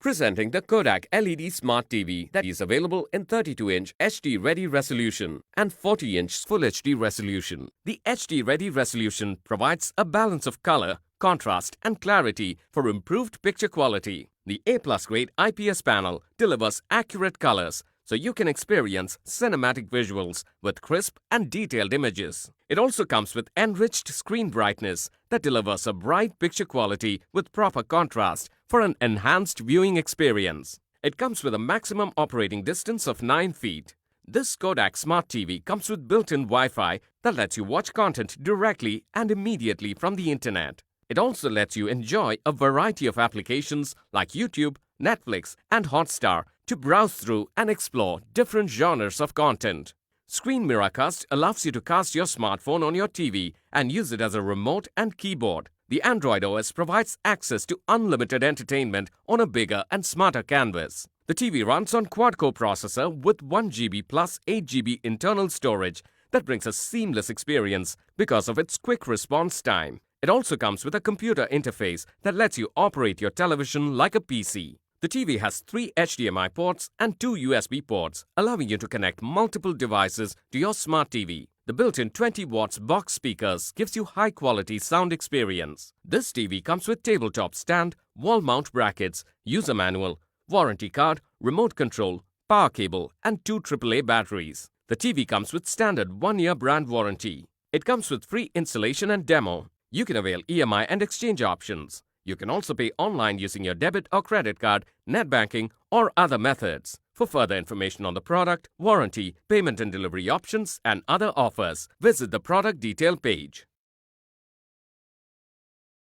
Presenting the Kodak LED Smart TV that is available in 32-inch HD-ready resolution and 40-inch Full HD resolution. The HD-ready resolution provides a balance of color, contrast and clarity for improved picture quality. The A+ grade IPS panel delivers accurate colors so you can experience cinematic visuals with crisp and detailed images. It also comes with enriched screen brightness that delivers a bright picture quality with proper contrast for an enhanced viewing experience. It comes with a maximum operating distance of 9 feet. This Kodak Smart TV comes with built-in Wi-Fi that lets you watch content directly and immediately from the internet. It also lets you enjoy a variety of applications like YouTube, Netflix and Hotstar to browse through and explore different genres of content. Screen Mirrorcast allows you to cast your smartphone on your TV and use it as a remote and keyboard. The Android OS provides access to unlimited entertainment on a bigger and smarter canvas. The TV runs on quad-core processor with 1 GB plus 8 GB internal storage that brings a seamless experience because of its quick response time. It also comes with a computer interface that lets you operate your television like a PC. The TV has 3 HDMI ports and 2 USB ports, allowing you to connect multiple devices to your smart TV. The built-in 20 watts box speakers gives you high-quality sound experience. This TV comes with tabletop stand, wall mount brackets, user manual, warranty card, remote control, power cable and 2 AAA batteries. The TV comes with standard 1-year brand warranty. It comes with free installation and demo. You can avail EMI and exchange options. You can also pay online using your debit or credit card, net banking, or other methods. For further information on the product, warranty, payment and delivery options, and other offers, visit the product detail page.